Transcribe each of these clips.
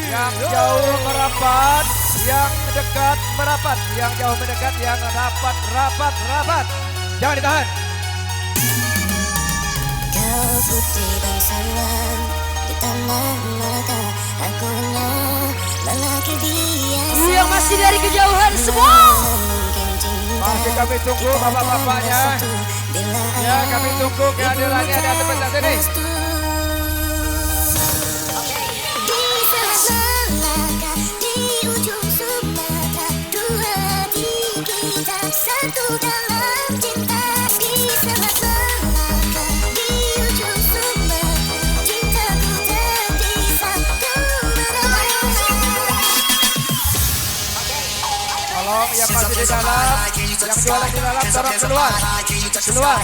Yang jauh merapat, yang dekat merapat, yang jauh mendekat, yang rapat, rapat, rapat. Jangan ditahan. Kau putih bangsawan di tanah Malaka, aku hanya lelaki biasa. Yang masih dari kejauhan semua. Masih kami tunggu bapak-bapaknya. Ya, kami tunggu kehadirannya di atas pentas ini. Di Malaka, di ujung Sumatera, dua hati kita satu dalam cinta. Di Malaka, di ujung Sumatera, cintaku terpisah Tolong yang masih di dalam, yang jualan di dalam, tolong keluar. Keluar.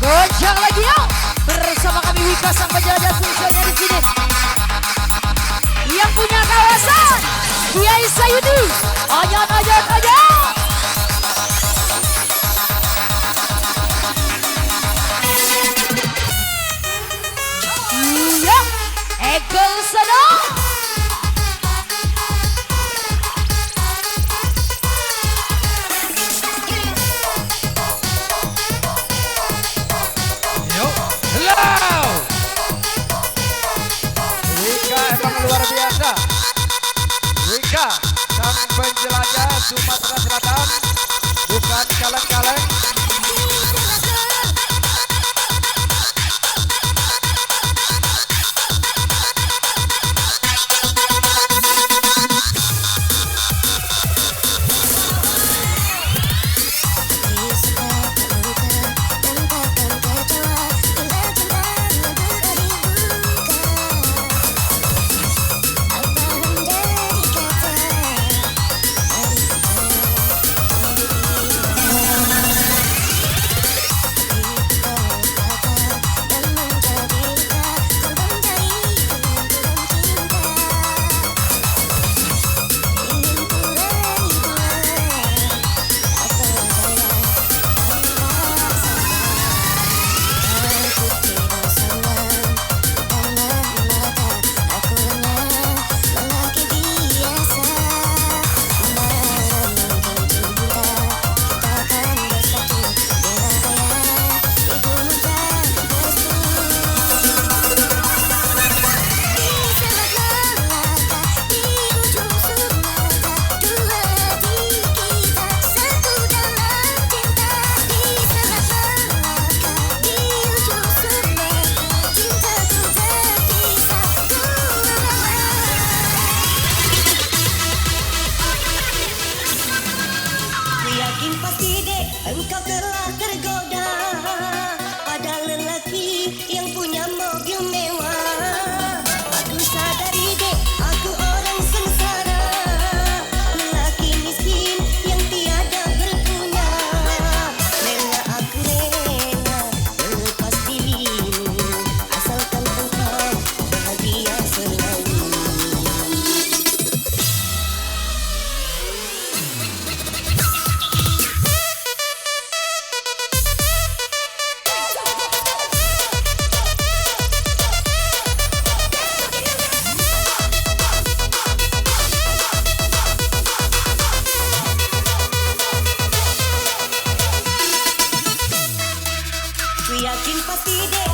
Goncang lagi yuk. Bersama kami Wika sang penjelajah fungsinya di sini. Yang punya kawasan Kiai Sayudi. Ayat. Iya, Ego sana. Hello. Wika emang luar biasa. Wika sang penjelajah Sumatera Selatan, bukan kaleng-kaleng. Pasti dek, engkau telah tergoda pada lelaki yang punya mobil mewah. Aku sadari dek, aku orang sengsara, lelaki miskin yang tiada berguna. Rela aku rela lepas dirimu, asalkan engkau bahagia selalu. Ku yakin pasti dek.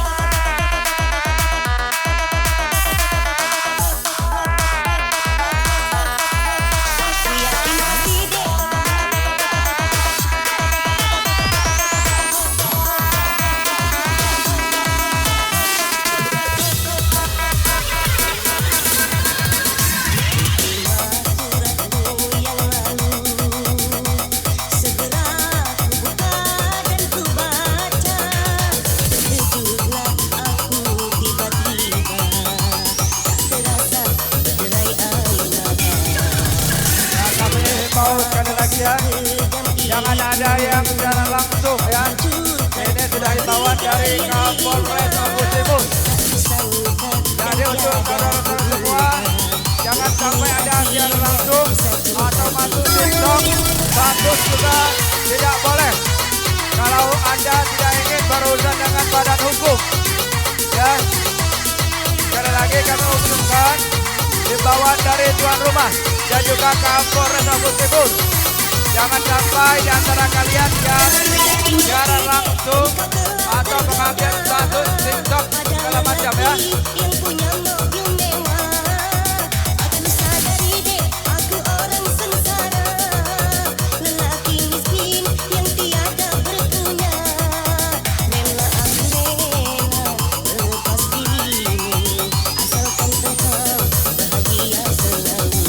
Ku yakin pasti dek. Suratmu yang lalu segera ku buka dan ku baca. Terkejutlah aku tiba-tiba, terasa derai air mata. Nah, kami mau sekali lagi ya, jangan ada yang secara langsung ya. Ini sudah himbauan dari Kapolres Lampung Timur. Jadi untuk saudara-saudara semua, Bos juga tidak boleh. Kalau Anda tidak ingin berurusan dengan badan hukum, ya. Sekali lagi kami umumkan himbauan dari tuan rumah dan juga Kapolres Bogor. Jangan sampai di antara kalian yang siaran langsung atau mengambil status TikTok segala macam ya. Yang punya mobil mewah akan sadari deh aku orang sengsara. Lelaki miskin yang tiada berguna. Rela aku rela lepas dirimu asalkan engkau bahagia selalu.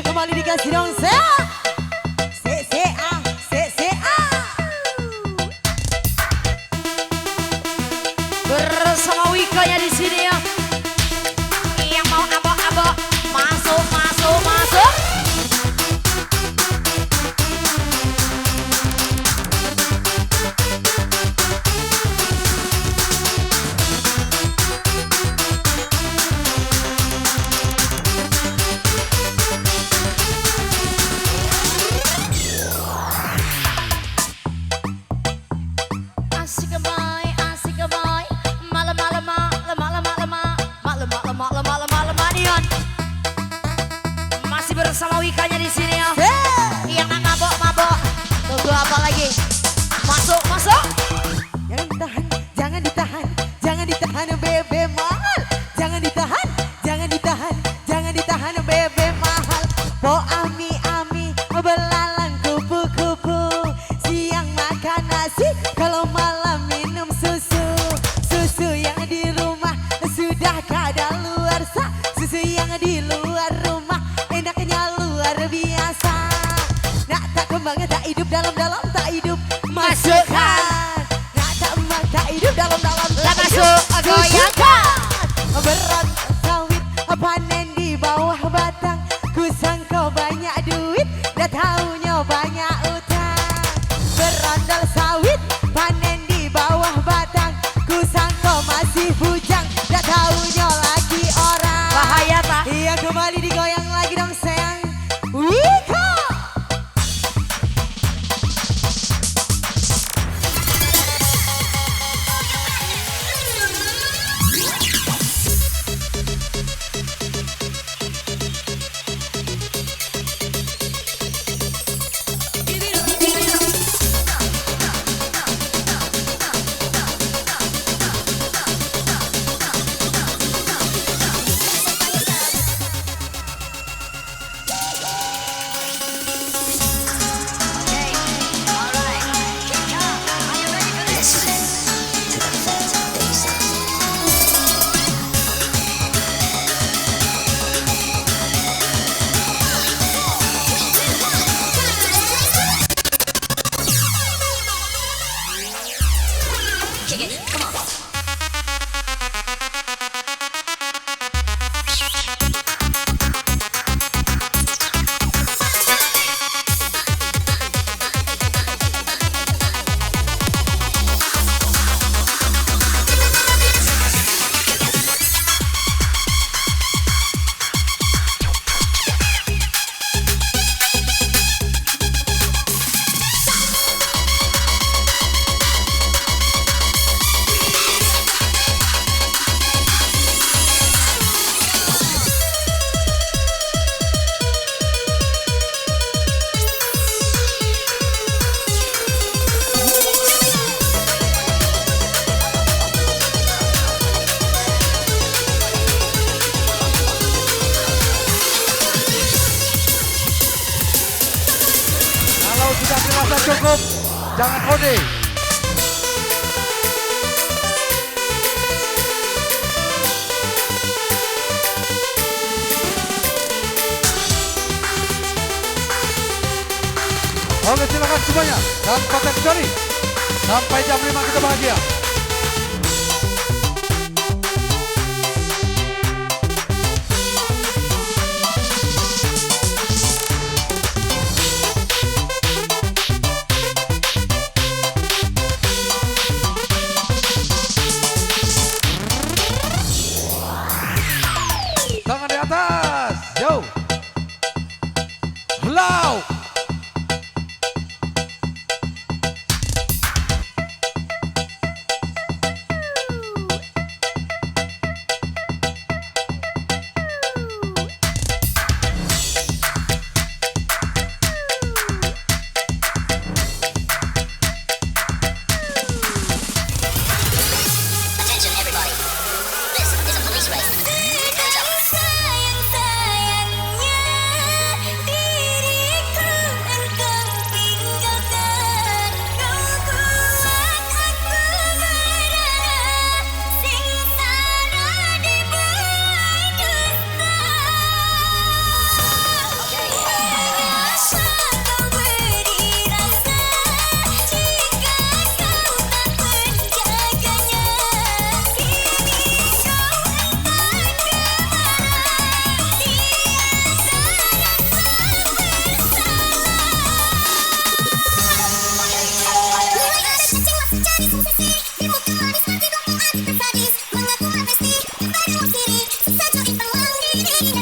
Kembali dikasih dong saya. Bersama Wika ya di sini ya. Yang mau abok-abok masuk. Masih bersama Wikanya di sini ya. Yang mabok. Tunggu apa lagi? Masuk. Jangan ditahan bebe mahal. Jangan ditahan bebe mahal. Po ami belalang kupu-kupu. Siang makan nasi, kalau malam minum susu. Susu yang di rumah sudah kadaluarsa. Susu yang di luar rumah enaknya luar biasa. Nak tak kembang tak hidup dalam-dalam tak hidup masukkan. Nak tak hidup dalam-dalam tak masuk goyangkan. Berat sawit panen di bawah batang. Ku sangka banyak duit, dah taunya banyak utang. Berandal sawit panen di bawah batang. Ku sangka masih bujang, dah taunya lagi orang. Bahaya tak? Iya, kembali digoyang lagi dong sayang. Wika. sudah dirasa cukup, jangan kode. Oke, silakan semuanya tanpa terkecuali. Sampai jam 5 kita bahagia. Tangan di atas, jauh. Hello. Attention everybody. This is a police race. Hands up. Sayang-sayangnya diriku engkau tinggalkan. Kau buat aku marah, sengsara dibuai dusta. Mengapa kau beri rasa jika kau tak menjaganya? Kini kau entah kemana, tiada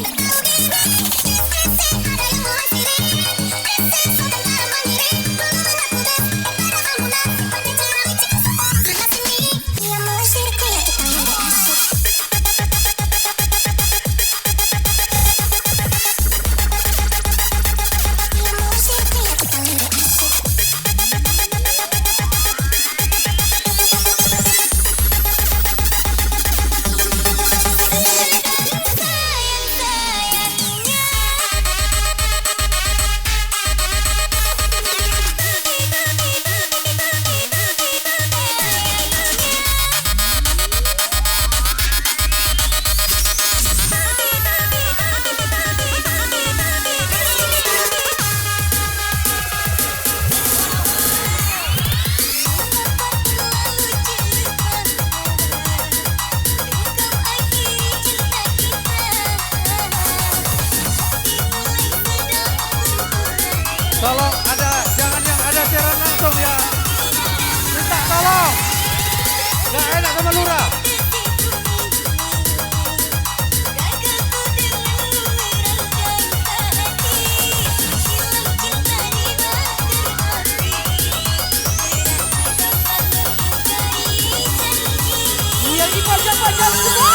Tolong jangan yang ada siaran langsung ya. Minta tolong. Gak enak sama lurah. Yang dipajang-pajang semua.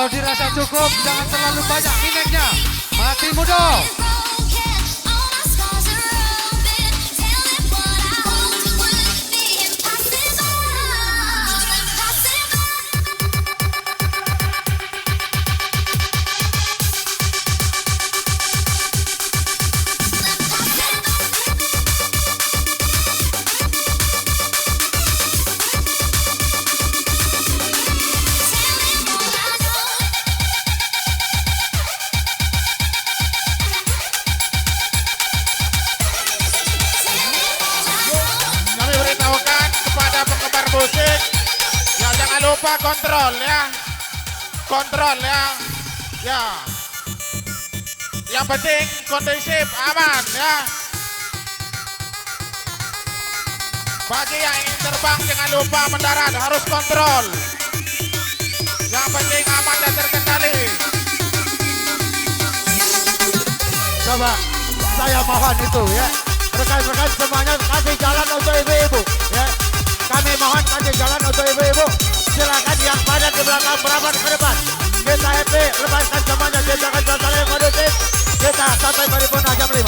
dirasa cukup, jangan terlalu banyak minumnya. Mati muda. Musik ya, jangan lupa kontrol ya, kontrol ya, ya. Yang penting kondusif, aman ya. Bagi yang ingin terbang jangan lupa mendarat, harus kontrol. Yang penting aman dan terkendali. Coba saya mohon itu ya, rekan-rekan semuanya kasih jalan untuk ibu-ibu ya. Kami mohon kasih jalan untuk ibu-ibu. Silakan yang padat di belakang berapat ke depan. Kita happy, lepaskan semuanya, ciptakan suasana yang kondusif. Kita sampai paripurna jam 5.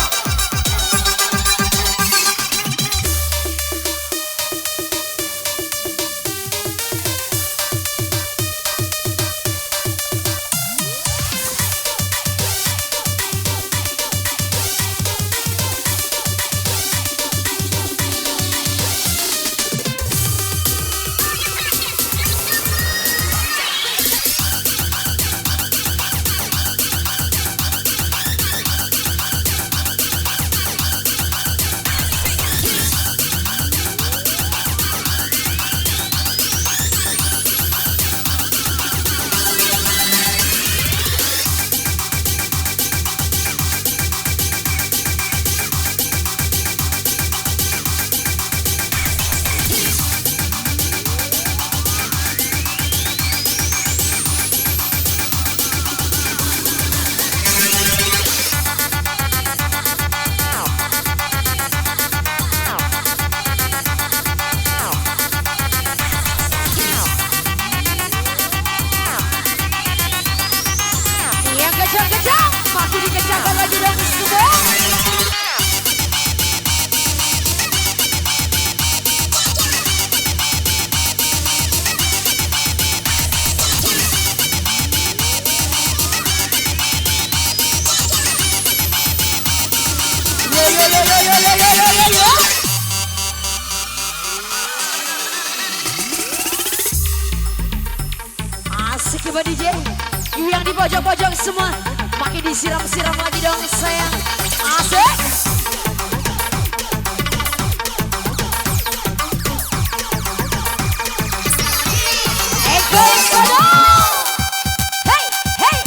Asik ya DJ, you yang di pojok-pojok semua, makin disiram-siram lagi dong sayang. Asik. Eko Sodo. Hey, hey.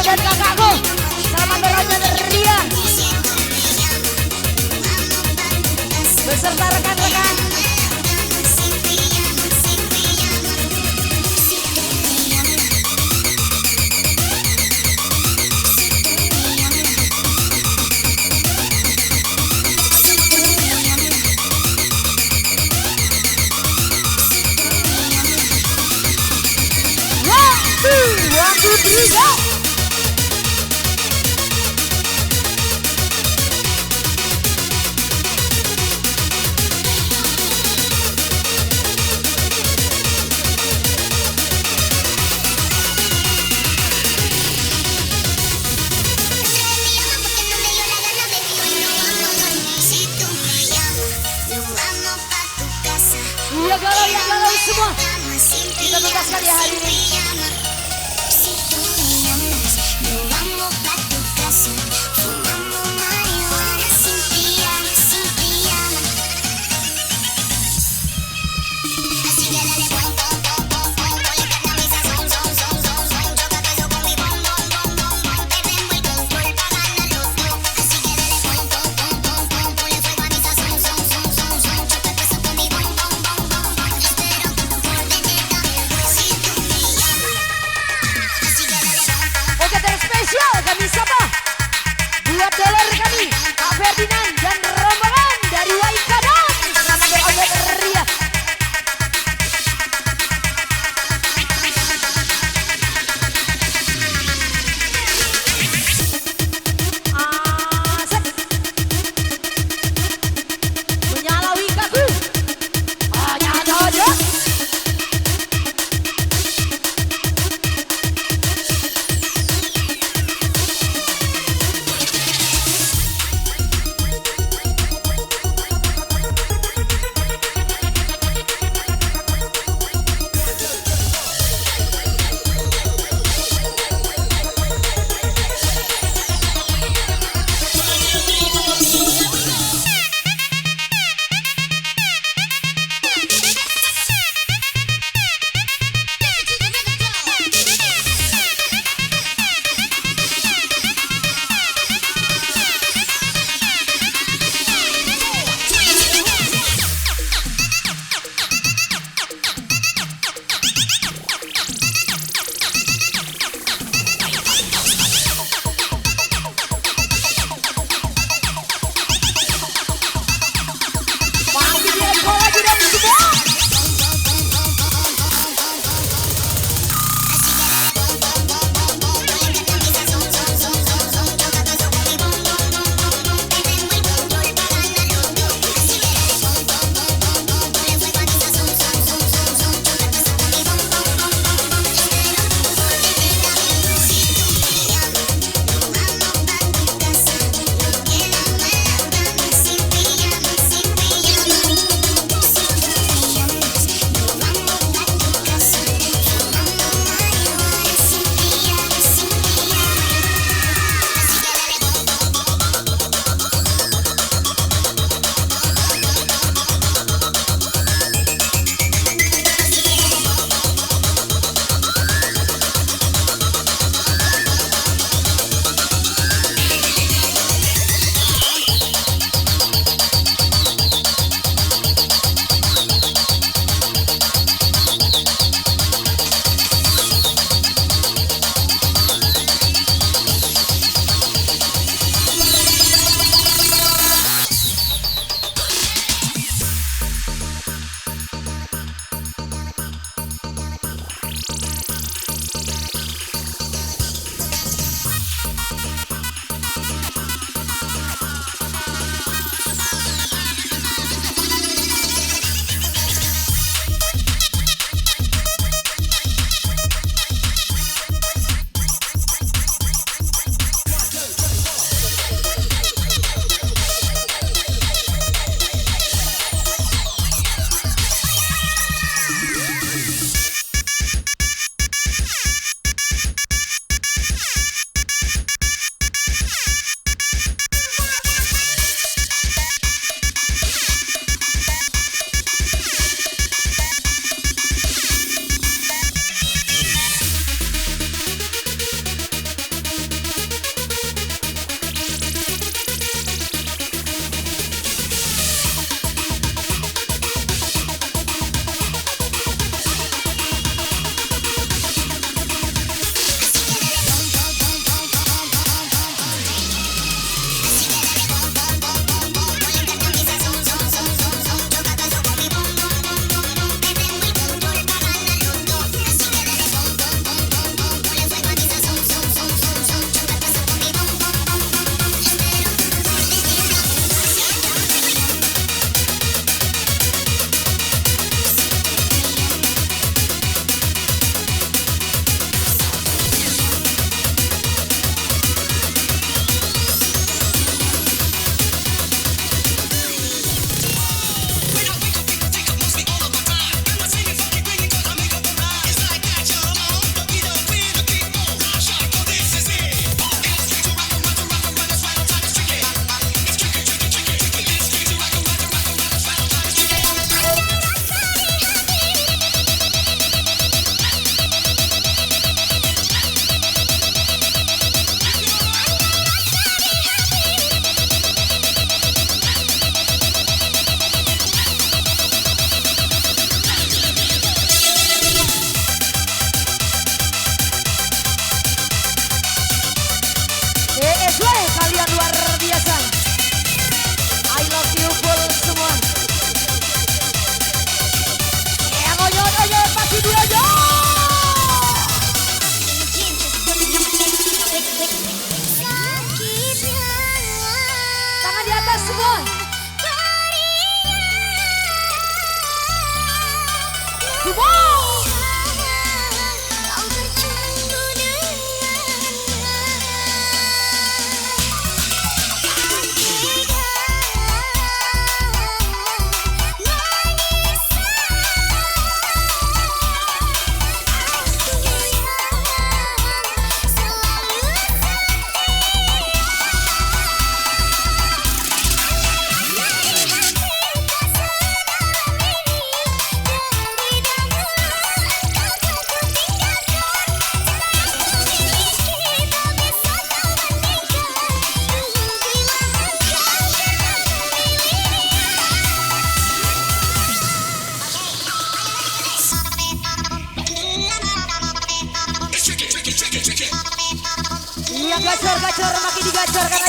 Dan kakakku, selamat berdia beserta rekan-rekan. One, two, three, go! ya galau semua. Kita tuntaskan ya hari ini. Oke, terspesial kami siapa?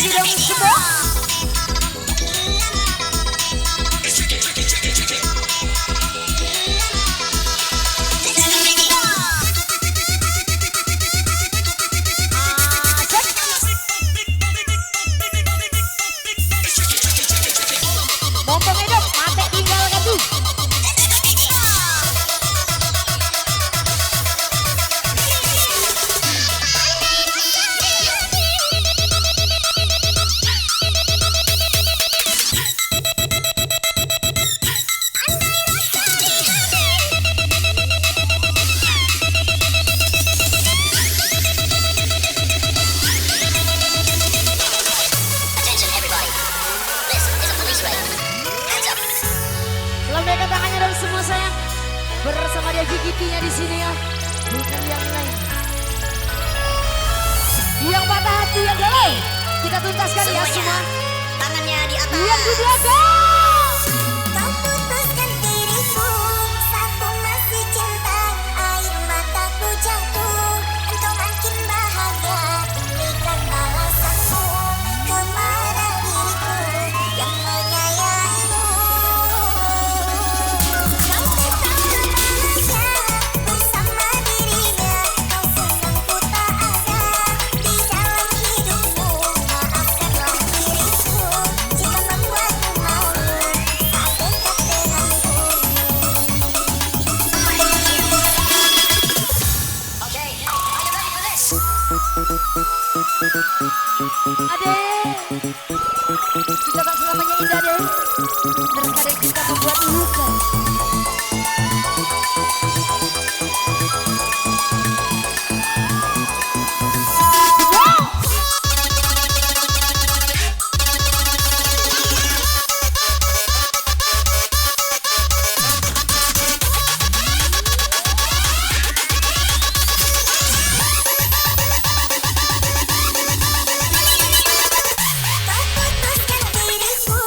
lagi dong semua. Mumpung hidup, mati tinggalkan tuh. Attention everybody. This is a police raid. Hands up. Lambaikan tangannya dong semua sayang. Bersama dia gigipinya di sini ya. Bukan yang lain. Yang patah hati yang galau. Kita tuntaskan ya semua. Tangannya di atas. Yang di belakang. Kau putuskan diriku, aku masih cinta, air mataku jatuh, engkau makin bahagia, berikan balasanmu kepada diriku yang menyayangimu. Kau tetap bahagia bersama dirinya, kau senang ku tak ada di dalam hidupmu. Maafkanlah diriku jika membuatmu malu saat dekat denganku. Okay, are you ready for this? Ade, kita tak selamanya indah deh. Terkadang kita membuat luka. Kau putuskan diriku.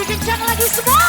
kencang lagi semua.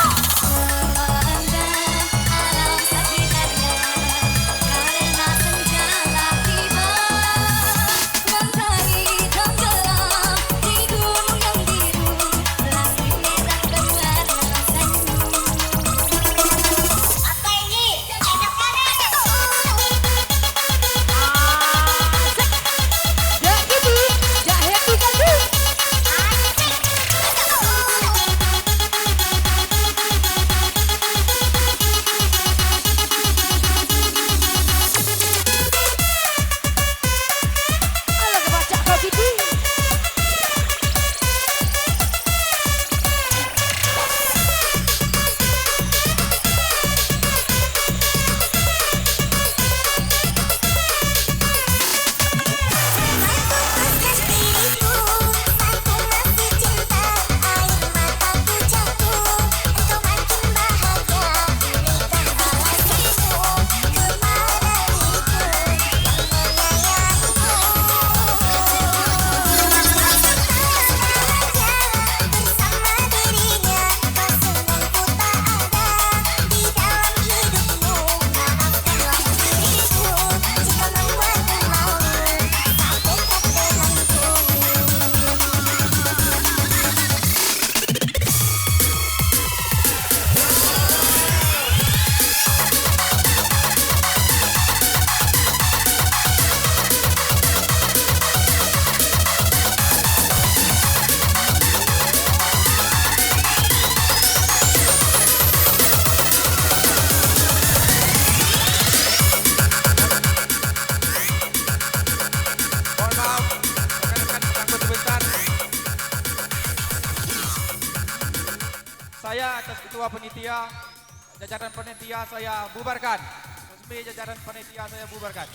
Saya atas ketua panitia, jajaran panitia saya bubarkan. Resmi jajaran panitia saya bubarkan.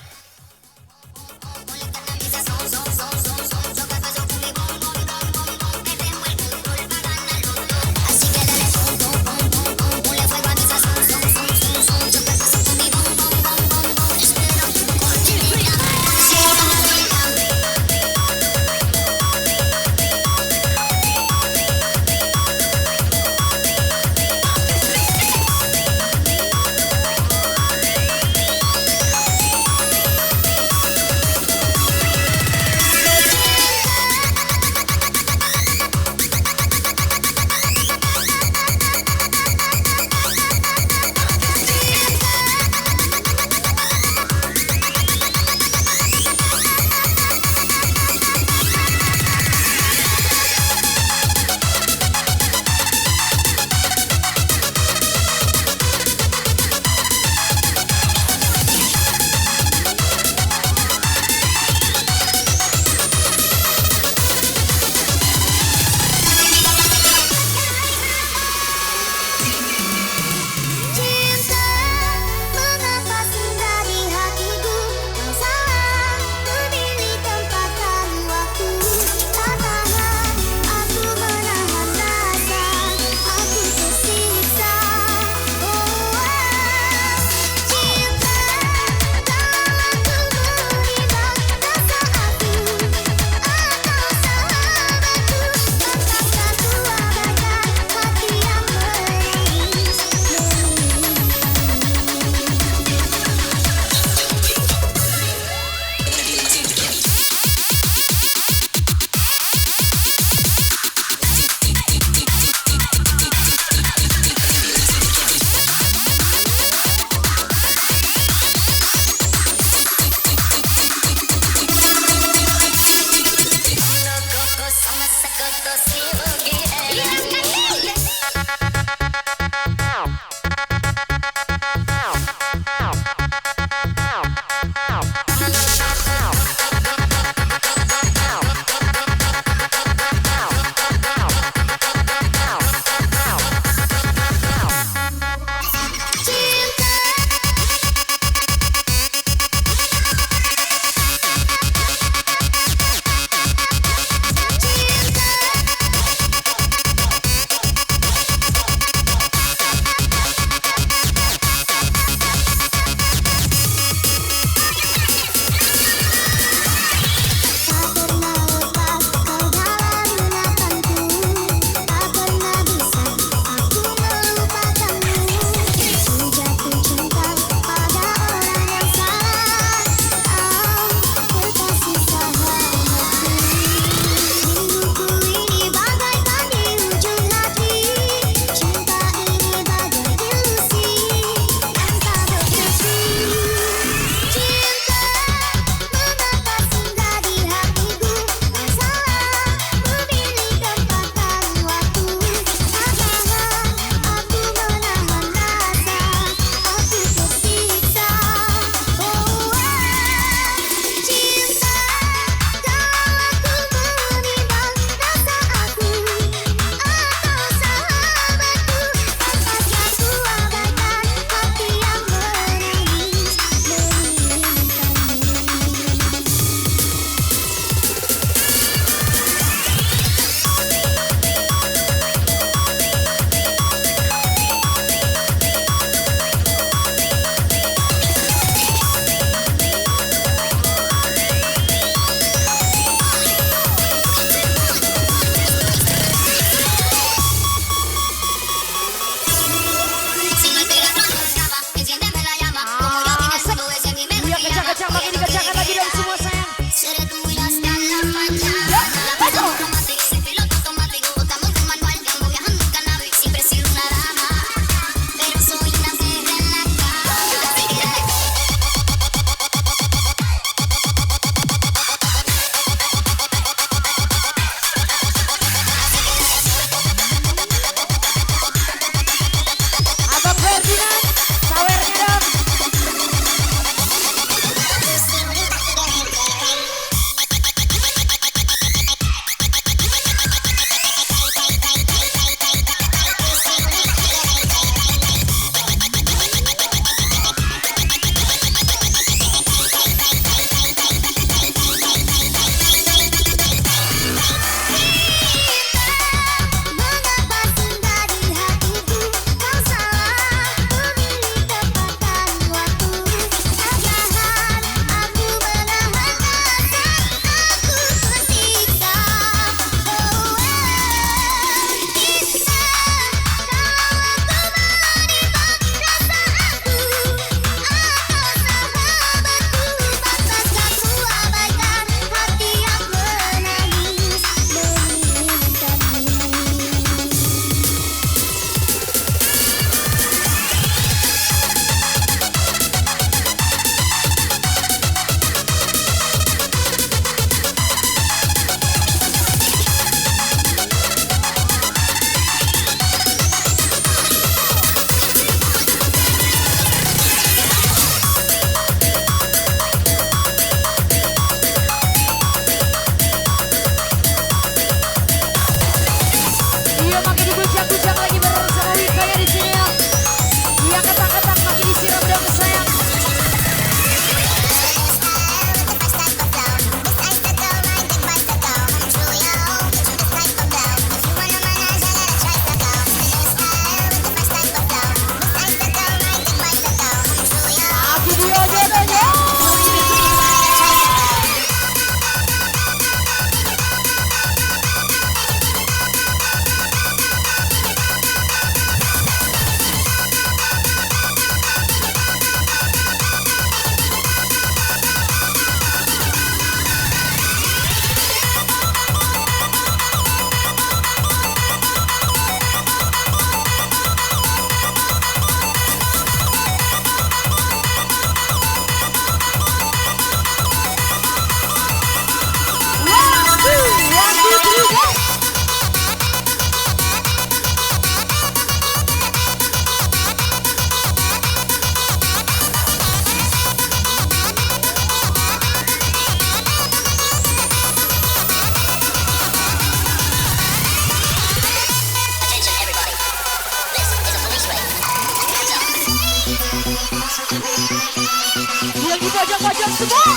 semua.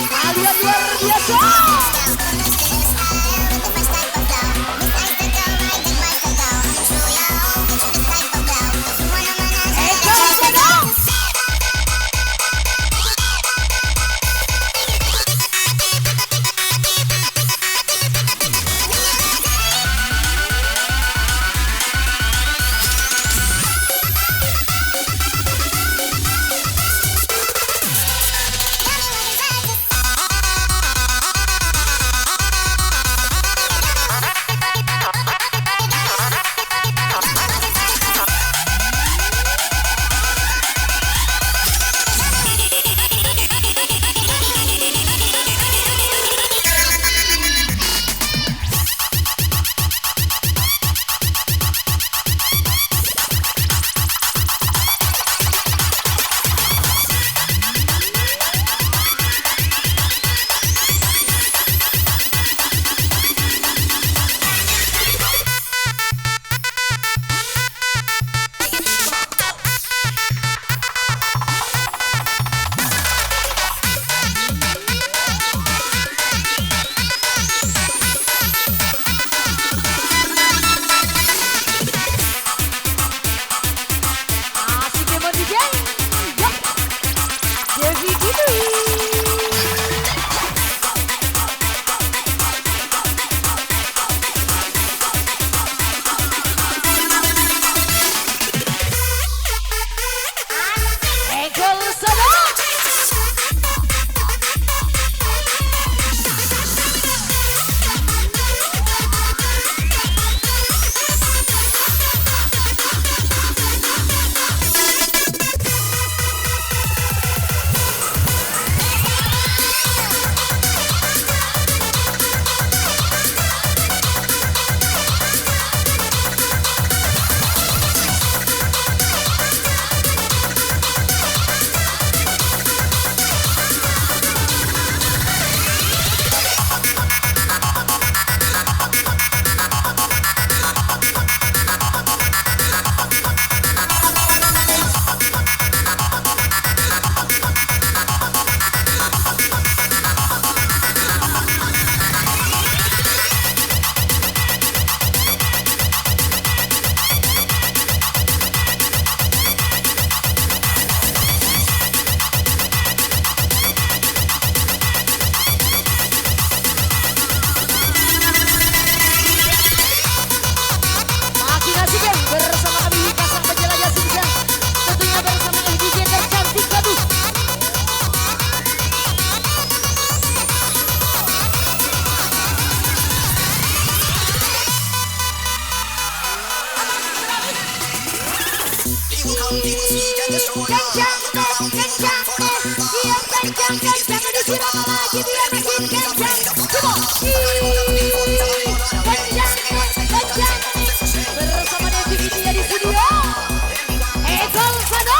Kalian luar biasa. Bersama Devi India di studio. Egal Sano.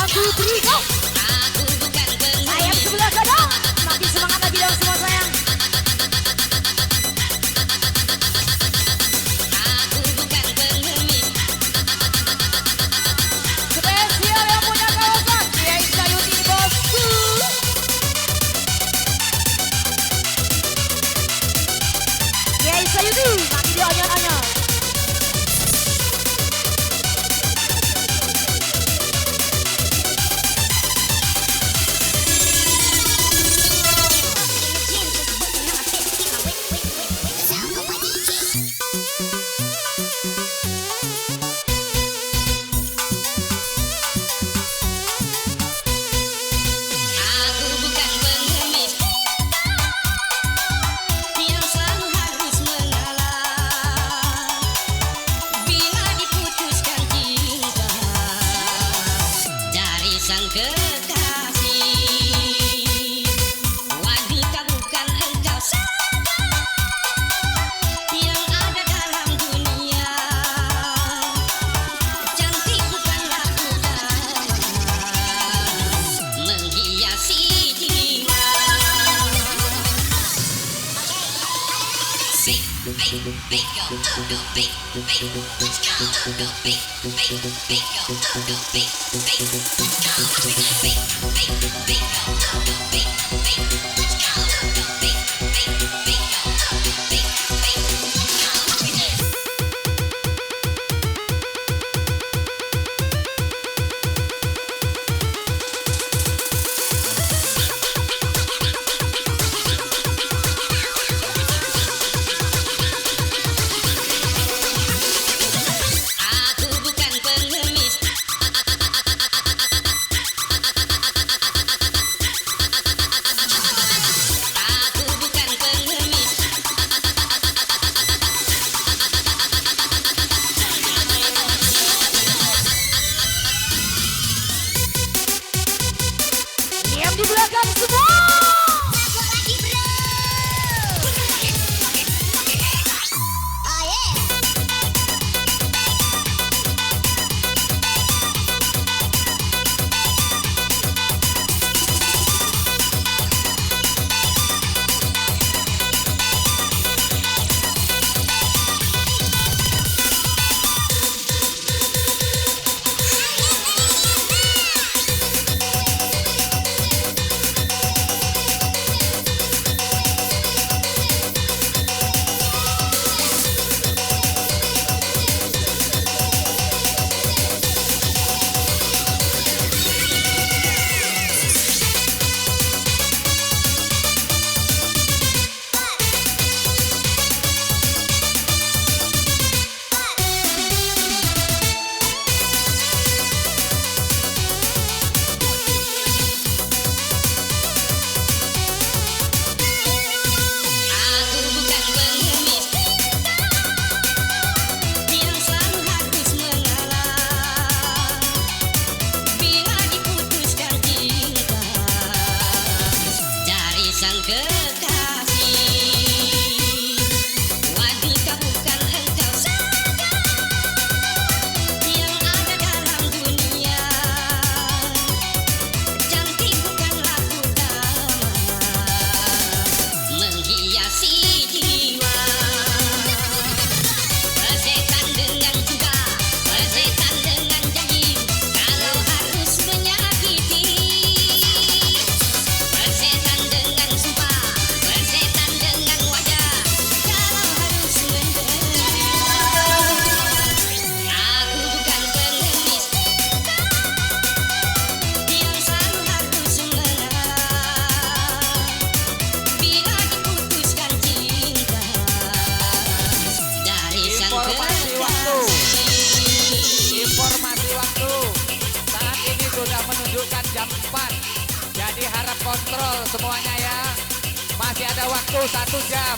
2, 3, go. Sayang sebelah kanan. Makin semangat lagi dong semua sayang. Spesial yang punya kawasan Kiai Sayuti bosku. Kiai Sayuti makin dianyar-anyar. Di belakang semua. jam 4. Jadi harap kontrol semuanya ya. Masih ada waktu 1 jam.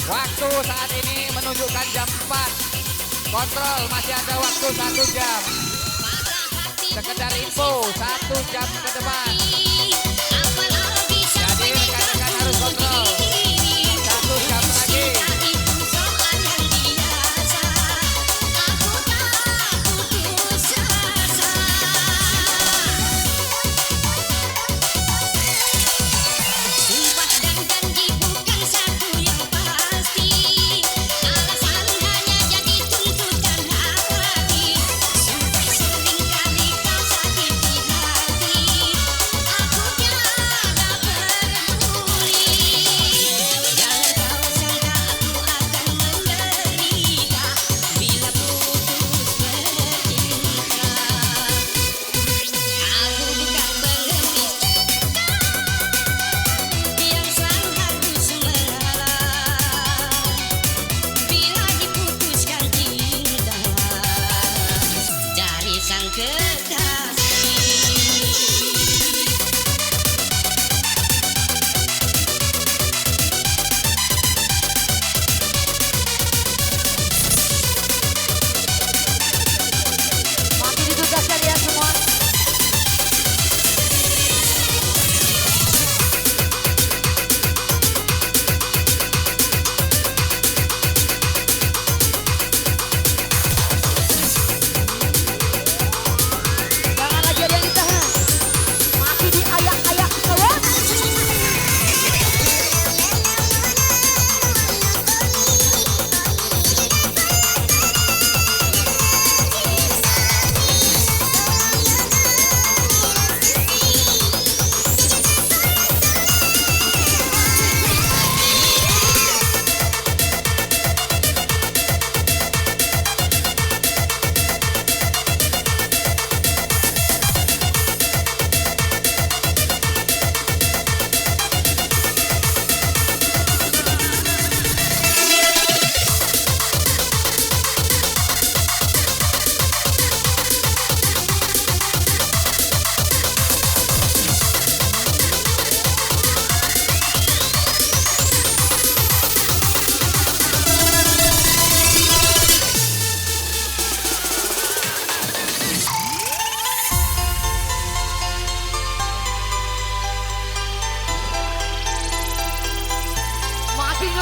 Waktu saat ini menunjukkan jam 4. Kontrol masih ada waktu 1 jam. Sekedar info 1 jam ke depan. Jadi rekan-rekan harus kontrol. 1 jam lagi.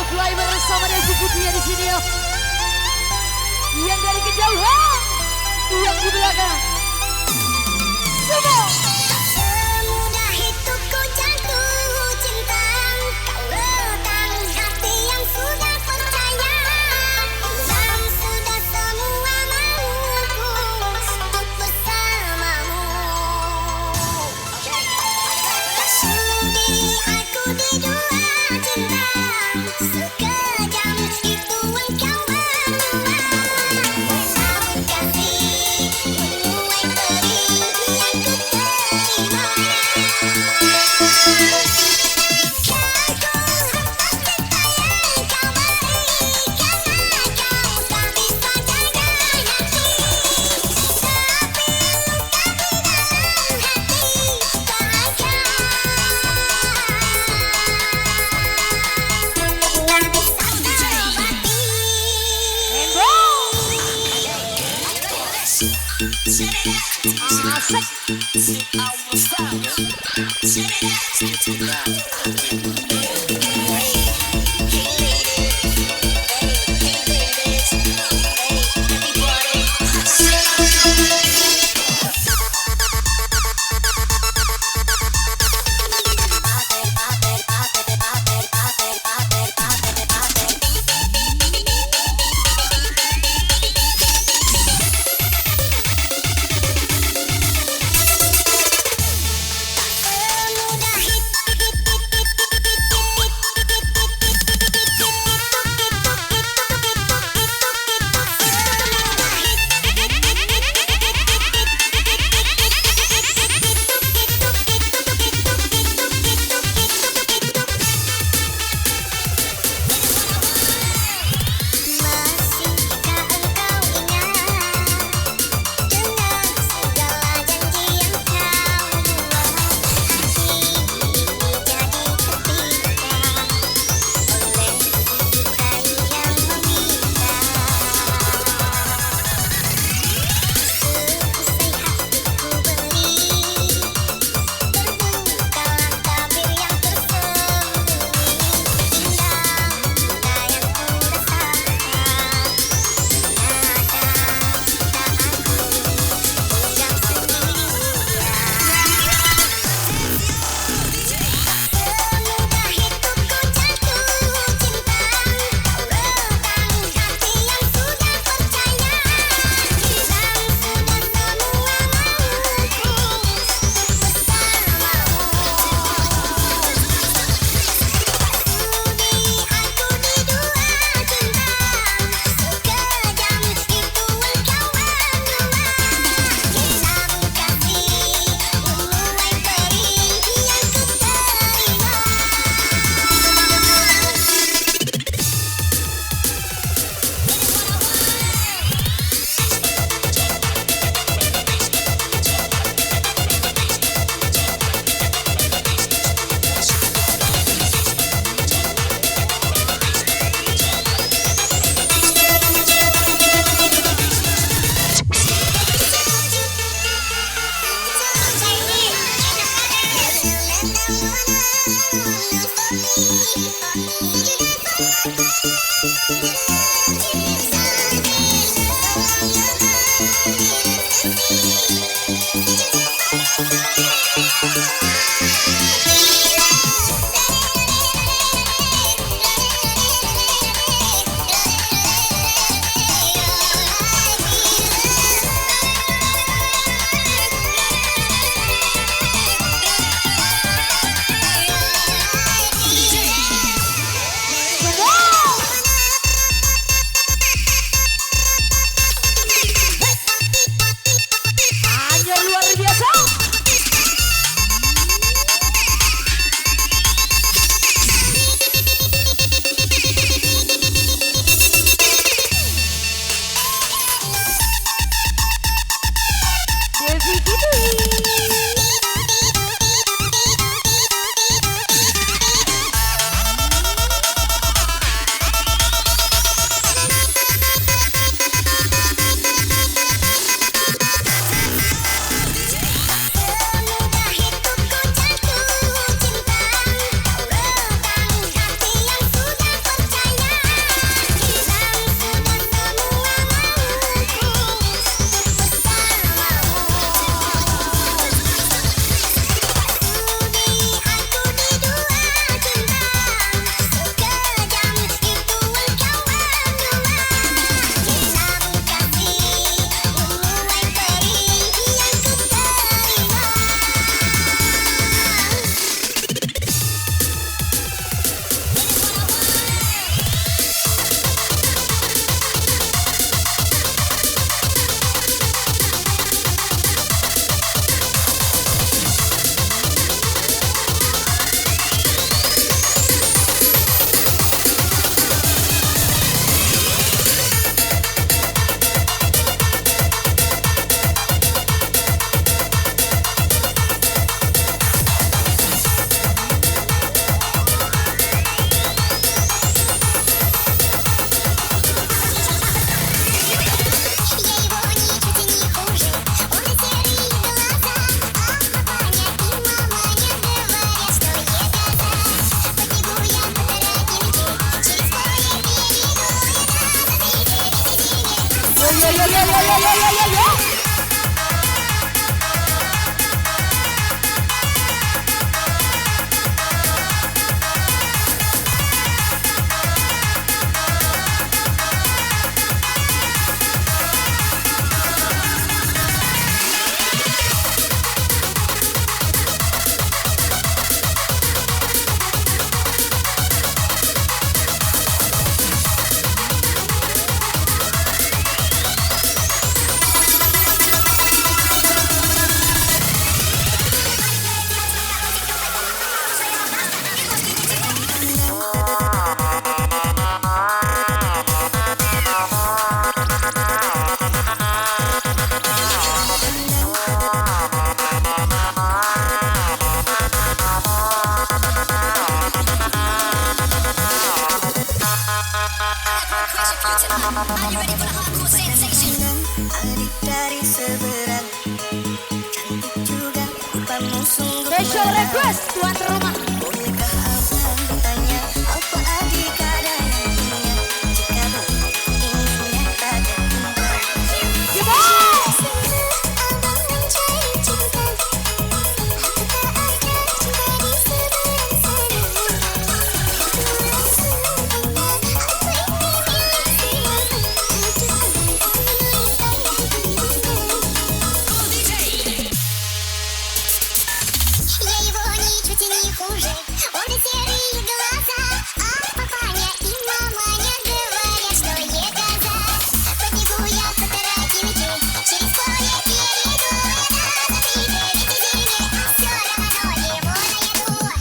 fly bersama dengan sepupunya di sini ya. Yang dari kejauhan, yang di belakang. Semua. Semudah itu ku jatuh cinta, kau regang hati yang sudah percaya, dan sudah semua mauku untuk bersamamu. Sudi aku di dua cinta, sekejam itu engkau berdua. Namun kasih menuai perih yang ku terima. Are you ready for the hardcore sensation? Adik dari seberang, cantik juga rupamu sungguh. Special request tuan rumah. Bolehkah abang bertanya apa adik ada yang punya? Jika belum ingin nyatakan. Abang mencari cinta, hati tak ada cinta di seberang sana. Серые глаза, а папаня и маманя говорят, что ей казать. Подбегу я к фотографии мечей, через поле перейду, это закрыто, ведь зиме все равно его найду.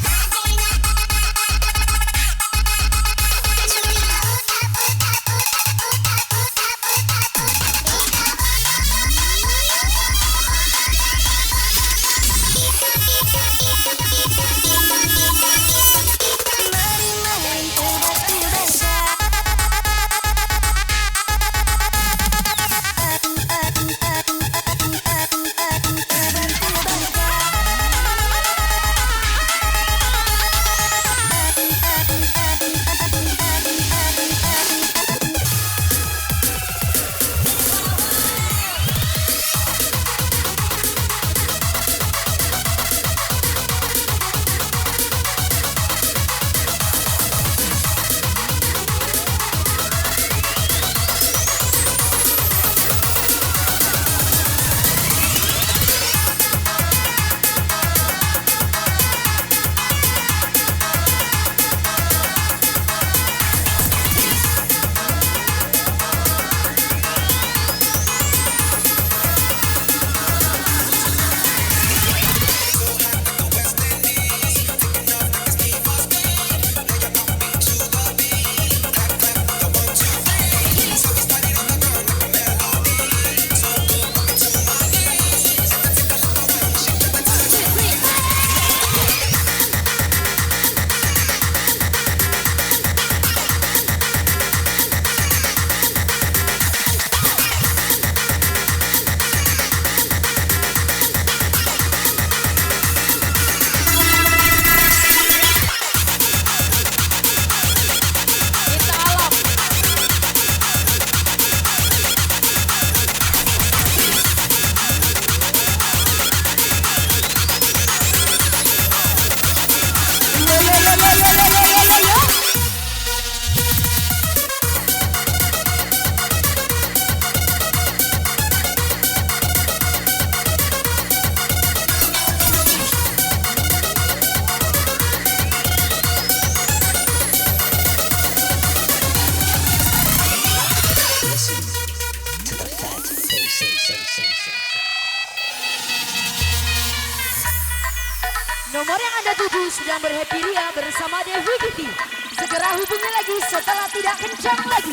Nomor yang Anda tuju sedang berhappy ria bersama Devi Kitty. Segera hubungi lagi setelah tidak kencang lagi.